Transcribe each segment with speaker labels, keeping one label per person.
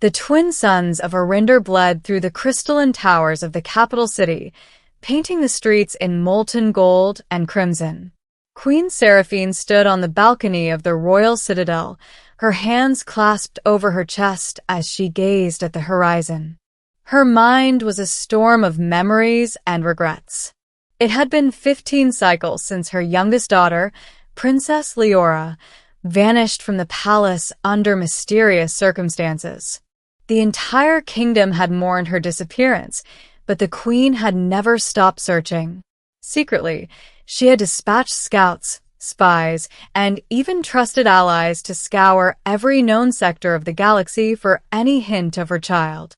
Speaker 1: The twin suns of Arinder bled through the crystalline towers of the capital city, painting the streets in molten gold and crimson. Queen Seraphine stood on the balcony of the royal citadel, her hands clasped over her chest as she gazed at the horizon. Her mind was a storm of memories and regrets. It had been 15 cycles since her youngest daughter, Princess Leora, vanished from the palace under mysterious circumstances. The entire kingdom had mourned her disappearance, but the queen had never stopped searching. Secretly, she had dispatched scouts, spies, and even trusted allies to scour every known sector of the galaxy for any hint of her child.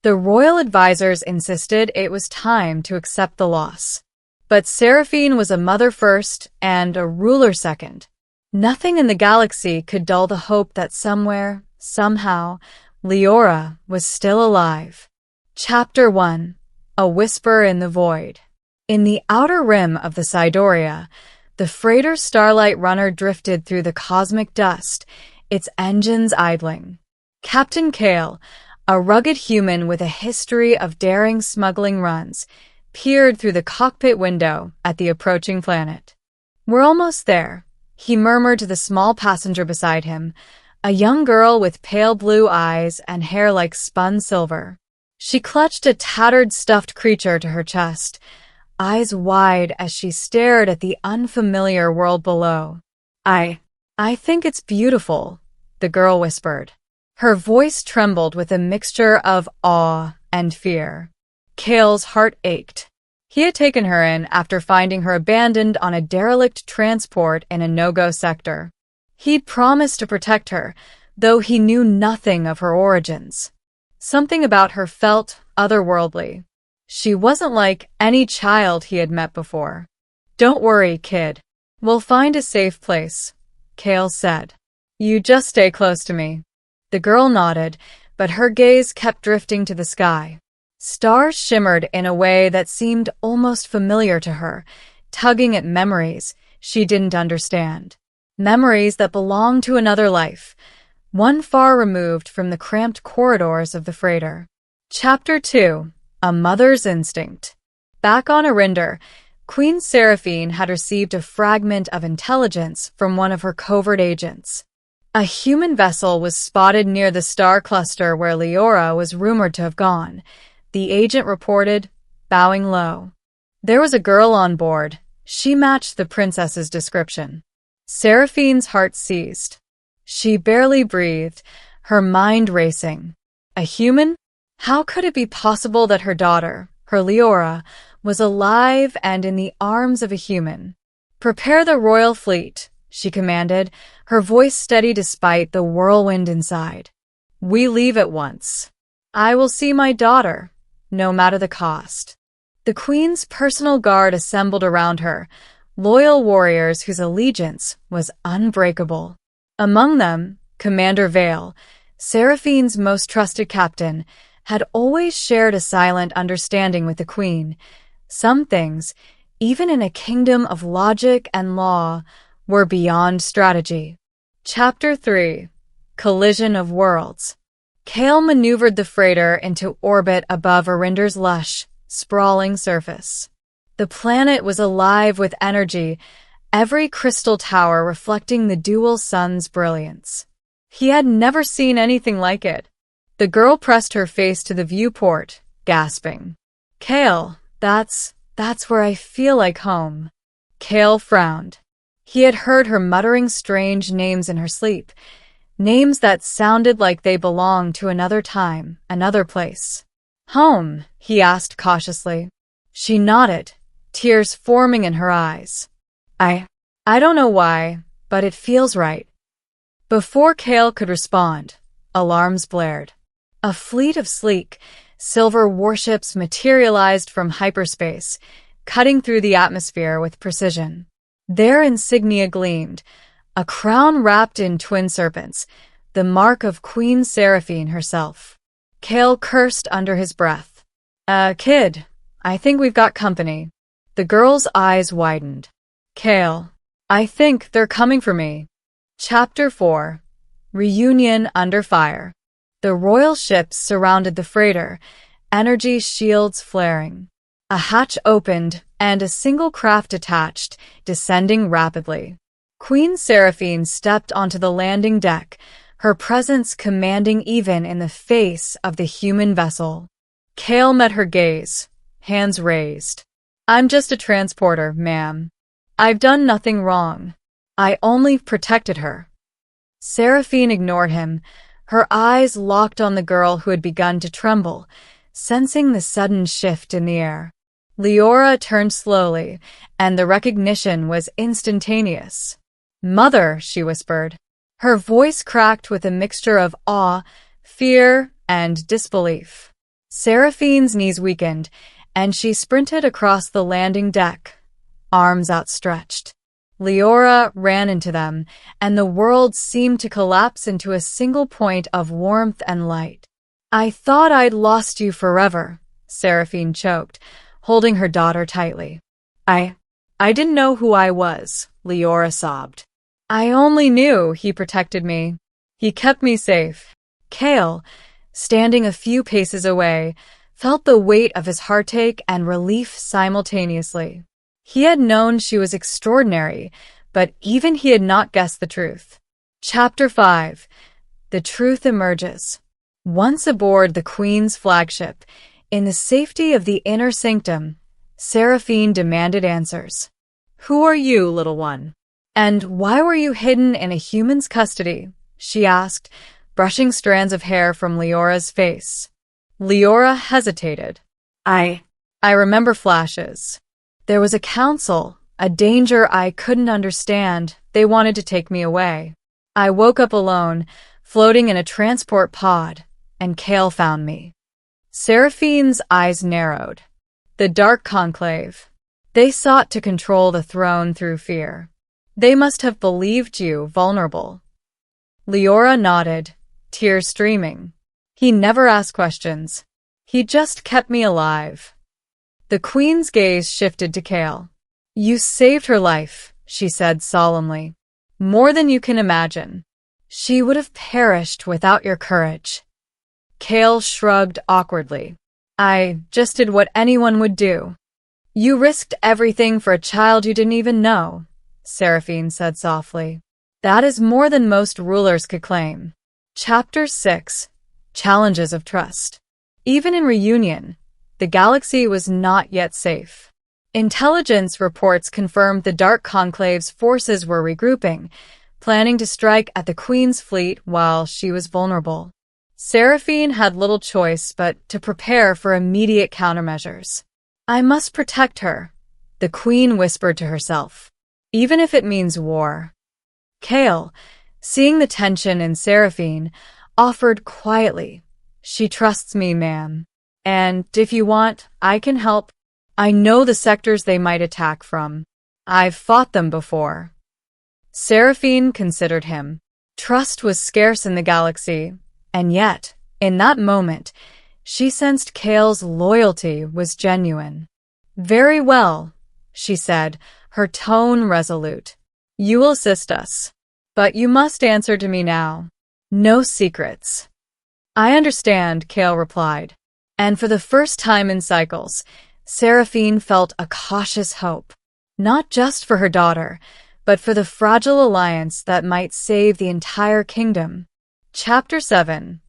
Speaker 1: The royal advisors insisted it was time to accept the loss. But Seraphine was a mother first and a ruler second. Nothing in the galaxy could dull the hope that somewhere, somehow, Leora was still alive. Chapter 1. A Whisper in the Void. In the outer rim of the Sidoria, the freighter Starlight Runner drifted through the cosmic dust, its engines idling. Captain Kale, a rugged human with a history of daring smuggling runs, peered through the cockpit window at the approaching planet. "We're almost there," he murmured to the small passenger beside him, a young girl with pale blue eyes and hair like spun silver. She clutched a tattered stuffed creature to her chest, eyes wide as she stared at the unfamiliar world below. I think it's beautiful," the girl whispered. Her voice trembled with a mixture of awe and fear. Kale's heart ached. He had taken her in after finding her abandoned on a derelict transport in a no-go sector. He'd promised to protect her, though he knew nothing of her origins. Something about her felt otherworldly. She wasn't like any child he had met before. "Don't worry, kid. We'll find a safe place," Kale said. "You just stay close to me." The girl nodded, but her gaze kept drifting to the sky. Stars shimmered in a way that seemed almost familiar to her, tugging at memories she didn't understand. Memories that belonged to another life, one far removed from the cramped corridors of the freighter. Chapter 2. A Mother's Instinct. Back on Arinder, Queen Seraphine had received a fragment of intelligence from one of her covert agents. A human vessel was spotted near the star cluster where Leora was rumored to have gone, the agent reported, bowing low. There was a girl on board. She matched the princess's description. Seraphine's heart seized. She barely breathed, her mind racing. A human? How could it be possible that her daughter, her Leora, was alive and in the arms of a human? "Prepare the royal fleet," she commanded, her voice steady despite the whirlwind inside. "We leave at once. I will see my daughter, no matter the cost." The queen's personal guard assembled around her, loyal warriors whose allegiance was unbreakable. Among them, Commander Vale, Seraphine's most trusted captain, had always shared a silent understanding with the queen. Some things, even in a kingdom of logic and law, were beyond strategy. Chapter 3. Collision of Worlds. Kale maneuvered the freighter into orbit above Arinder's lush, sprawling surface. The planet was alive with energy, every crystal tower reflecting the dual sun's brilliance. He had never seen anything like it. The girl pressed her face to the viewport, gasping. "Kale, that's where I feel like home." Kale frowned. He had heard her muttering strange names in her sleep, names that sounded like they belonged to another time, another place. "Home?" he asked cautiously. She nodded, tears forming in her eyes. I don't know why, but it feels right." Before Kale could respond, alarms blared. A fleet of sleek, silver warships materialized from hyperspace, cutting through the atmosphere with precision. Their insignia gleamed, a crown wrapped in twin serpents, the mark of Queen Seraphine herself. Kale cursed under his breath. Kid, I think we've got company." The girl's eyes widened. "Kale, I think they're coming for me." Chapter 4. Reunion Under Fire. The royal ships surrounded the freighter, energy shields flaring. A hatch opened, and a single craft detached, descending rapidly. Queen Seraphine stepped onto the landing deck, her presence commanding even in the face of the human vessel. Kale met her gaze, hands raised. "I'm just a transporter, ma'am. I've done nothing wrong. I only protected her." Seraphine ignored him, her eyes locked on the girl who had begun to tremble, sensing the sudden shift in the air. Leora turned slowly, and the recognition was instantaneous. "Mother," she whispered. Her voice cracked with a mixture of awe, fear, and disbelief. Seraphine's knees weakened, and she sprinted across the landing deck, arms outstretched. Leora ran into them, and the world seemed to collapse into a single point of warmth and light. "I thought I'd lost you forever," Seraphine choked, holding her daughter tightly. I didn't know who I was," Leora sobbed. "I only knew he protected me. He kept me safe." Kale, standing a few paces away, felt the weight of his heartache and relief simultaneously. He had known she was extraordinary, but even he had not guessed the truth. Chapter 5. The Truth Emerges. Once aboard the Queen's flagship, in the safety of the inner sanctum, Seraphine demanded answers. "Who are you, little one? And why were you hidden in a human's custody?" she asked, brushing strands of hair from Leora's face. Leora hesitated. I remember flashes. There was a council, a danger I couldn't understand. They wanted to take me away. I woke up alone, floating in a transport pod, and Kale found me." Seraphine's eyes narrowed. The Dark Conclave. They sought to control the throne through fear. They must have believed you vulnerable. Leora nodded, tears streaming. "He never asked questions. He just kept me alive." The Queen's gaze shifted to Kale. "You saved her life," she said solemnly. "More than you can imagine. She would have perished without your courage." Kale shrugged awkwardly. "I just did what anyone would do." "You risked everything for a child you didn't even know," Seraphine said softly. "That is more than most rulers could claim." Chapter 6. Challenges of Trust. Even in reunion, the galaxy was not yet safe. Intelligence reports confirmed the Dark Conclave's forces were regrouping, planning to strike at the Queen's fleet while she was vulnerable. Seraphine had little choice but to prepare for immediate countermeasures. "I must protect her," the Queen whispered to herself, "even if it means war." Kale, seeing the tension in Seraphine, offered quietly, "She trusts me, ma'am. And if you want, I can help. I know the sectors they might attack from. I've fought them before." Seraphine considered him. Trust was scarce in the galaxy, and yet, in that moment, she sensed Kale's loyalty was genuine. "Very well," she said, her tone resolute. "You will assist us. But you must answer to me now. No secrets." "I understand," Kale replied. And for the first time in cycles, Seraphine felt a cautious hope, not just for her daughter, but for the fragile alliance that might save the entire kingdom. Chapter 7.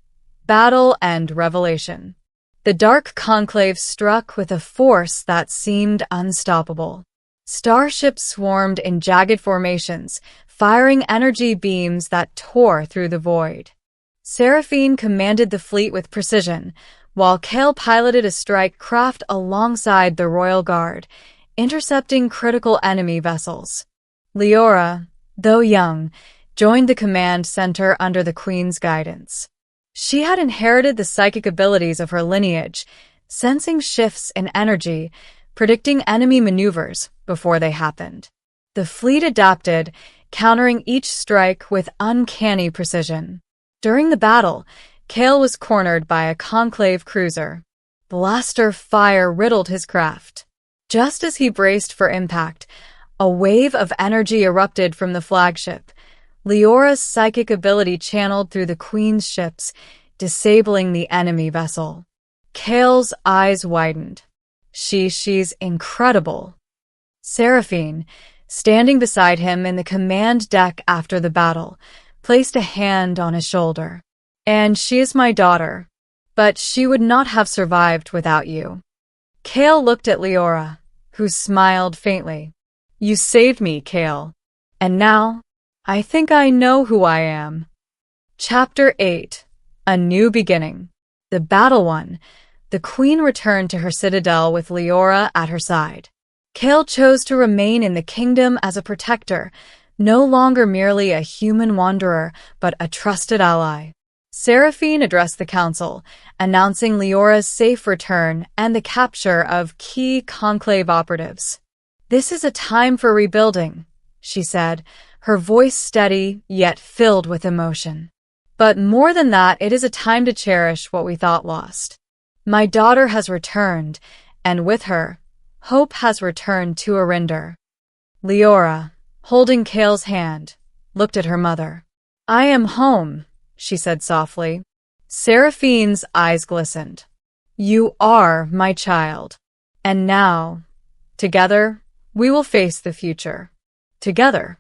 Speaker 1: Battle and Revelation. The Dark Conclave struck with a force that seemed unstoppable. Starships swarmed in jagged formations, firing energy beams that tore through the void. Seraphine commanded the fleet with precision, while Kale piloted a strike craft alongside the Royal Guard, intercepting critical enemy vessels. Leora, though young, joined the command center under the Queen's guidance. She had inherited the psychic abilities of her lineage, sensing shifts in energy, predicting enemy maneuvers before they happened. The fleet adapted, countering each strike with uncanny precision. During the battle, Kale was cornered by a Conclave cruiser. Blaster fire riddled his craft. Just as he braced for impact, a wave of energy erupted from the flagship. Leora's psychic ability channeled through the Queen's ships, disabling the enemy vessel. Kale's eyes widened. She's incredible. Seraphine, standing beside him in the command deck after the battle, placed a hand on his shoulder. And she is my daughter, but she would not have survived without you. Kale looked at Leora, who smiled faintly. You saved me, Kale. And now, I think I know who I am. Chapter 8. A New Beginning. The battle won. The Queen returned to her citadel with Leora at her side. Kale chose to remain in the kingdom as a protector, no longer merely a human wanderer, but a trusted ally. Seraphine addressed the council, announcing Leora's safe return and the capture of key conclave operatives. This is a time for rebuilding, she said, her voice steady yet filled with emotion. But more than that, it is a time to cherish what we thought lost. My daughter has returned, and with her, hope has returned to Arinder. Leora, holding Kale's hand, looked at her mother. I am home, she said softly. Seraphine's eyes glistened. You are my child. And now, together, we will face the future. Together.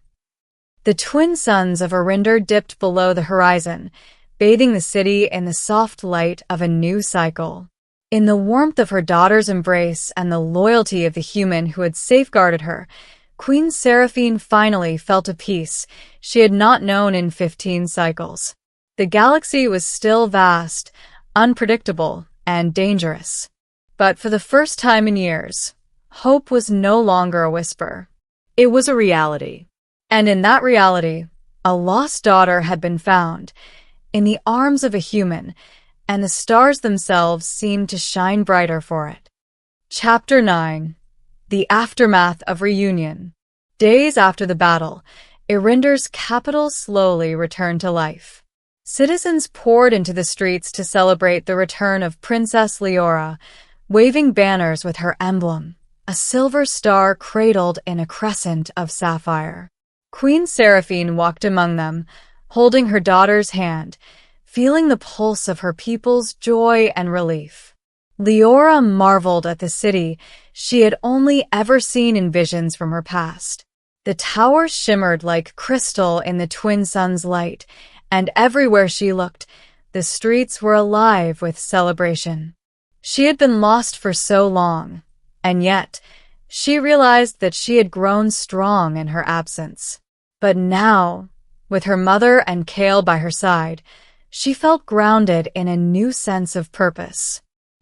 Speaker 1: The twin suns of Arinder dipped below the horizon, bathing the city in the soft light of a new cycle. In the warmth of her daughter's embrace and the loyalty of the human who had safeguarded her, Queen Seraphine finally felt a peace she had not known in 15 cycles. The galaxy was still vast, unpredictable, and dangerous. But for the first time in years, hope was no longer a whisper. It was a reality. And in that reality, a lost daughter had been found, in the arms of a human, and the stars themselves seemed to shine brighter for it. Chapter 9. The Aftermath of Reunion. Days after the battle, Arinder's capital slowly returned to life. Citizens poured into the streets to celebrate the return of Princess Leora, waving banners with her emblem, a silver star cradled in a crescent of sapphire. Queen Seraphine walked among them, holding her daughter's hand, feeling the pulse of her people's joy and relief. Leora marveled at the city she had only ever seen in visions from her past. The towers shimmered like crystal in the twin suns' light, and everywhere she looked, the streets were alive with celebration. She had been lost for so long, and yet she realized that she had grown strong in her absence. But now, with her mother and Kale by her side, she felt grounded in a new sense of purpose.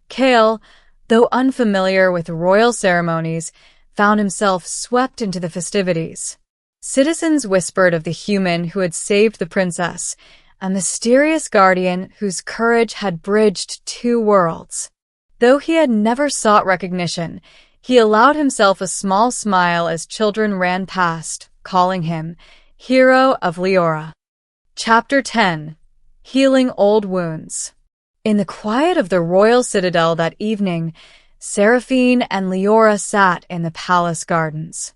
Speaker 1: Kale, though unfamiliar with royal ceremonies, found himself swept into the festivities. Citizens whispered of the human who had saved the princess, a mysterious guardian whose courage had bridged two worlds. Though he had never sought recognition, he allowed himself a small smile as children ran past, calling him Hero of Leora. Chapter 10. Healing Old Wounds. In the quiet of the royal citadel that evening, Seraphine and Leora sat in the palace gardens.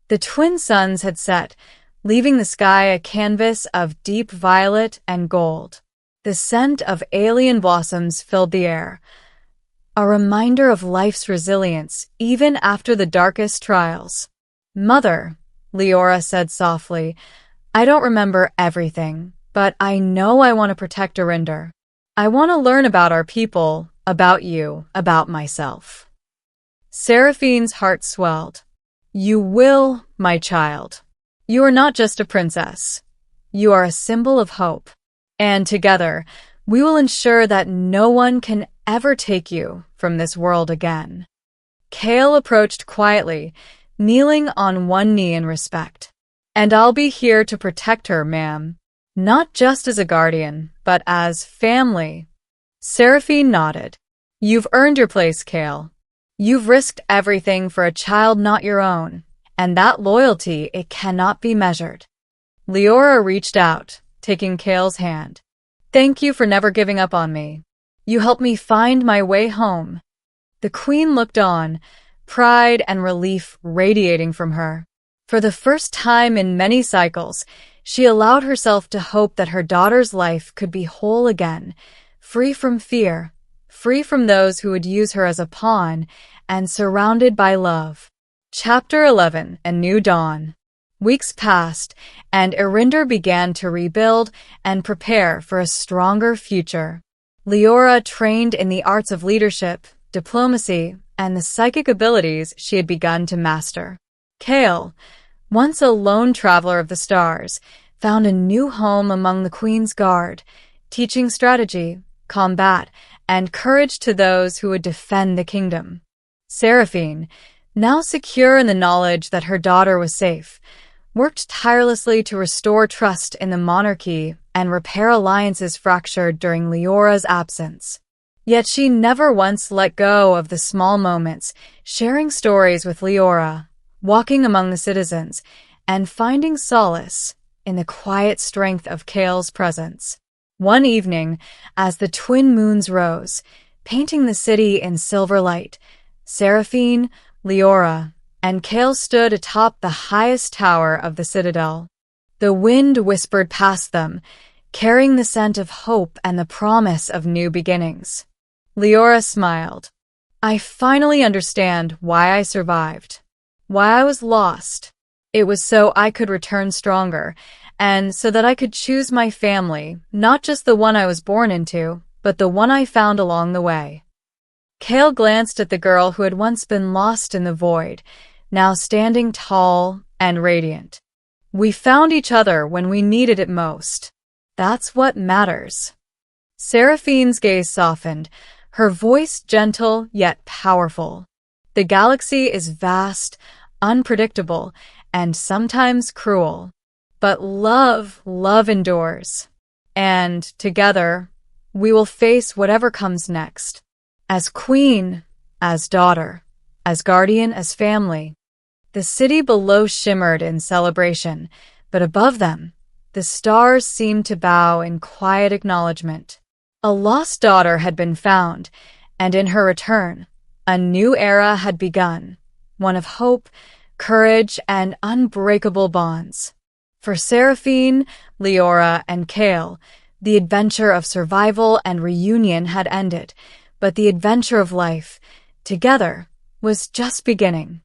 Speaker 1: The twin suns had set, leaving the sky a canvas of deep violet and gold. The scent of alien blossoms filled the air, a reminder of life's resilience even after the darkest trials. Mother, Leora said softly, I don't remember everything, but I know I want to protect Arinder. I want to learn about our people, about you, about myself. Seraphine's heart swelled. You will, my child. You are not just a princess. You are a symbol of hope. And together, we will ensure that no one can ever take you from this world again. Kale approached quietly, kneeling on one knee in respect. And I'll be here to protect her, ma'am. Not just as a guardian, but as family. Seraphine nodded. You've earned your place, Kale. You've risked everything for a child not your own, and that loyalty, it cannot be measured. Leora reached out, taking Kale's hand. Thank you for never giving up on me. You helped me find my way home. The Queen looked on, pride and relief radiating from her. For the first time in many cycles, she allowed herself to hope that her daughter's life could be whole again, free from fear, free from those who would use her as a pawn, and surrounded by love. Chapter 11: A New Dawn. Weeks passed, and Erinder began to rebuild and prepare for a stronger future. Leora trained in the arts of leadership, diplomacy, and the psychic abilities she had begun to master. Kale, once a lone traveler of the stars, found a new home among the Queen's Guard, teaching strategy, combat, and courage to those who would defend the kingdom. Seraphine, now secure in the knowledge that her daughter was safe, worked tirelessly to restore trust in the monarchy and repair alliances fractured during Leora's absence. Yet she never once let go of the small moments, sharing stories with Leora, walking among the citizens, and finding solace in the quiet strength of Kale's presence. One evening, as the twin moons rose, painting the city in silver light, Seraphine, Leora, and Kale stood atop the highest tower of the citadel. The wind whispered past them, carrying the scent of hope and the promise of new beginnings. Leora smiled. "I finally understand why I survived, why I was lost. It was so I could return stronger, and so that I could choose my family, not just the one I was born into, but the one I found along the way." Kale glanced at the girl who had once been lost in the void, now standing tall and radiant. "We found each other when we needed it most. That's what matters." Seraphine's gaze softened, her voice gentle yet powerful. "The galaxy is vast, unpredictable, and sometimes cruel. But love endures. And together, we will face whatever comes next. As queen, as daughter, as guardian, as family." The city below shimmered in celebration, but above them, the stars seemed to bow in quiet acknowledgement. A lost daughter had been found, and in her return, a new era had begun, one of hope, courage, and unbreakable bonds. For Seraphine, Leora, and Kale, the adventure of survival and reunion had ended, but the adventure of life, together, was just beginning.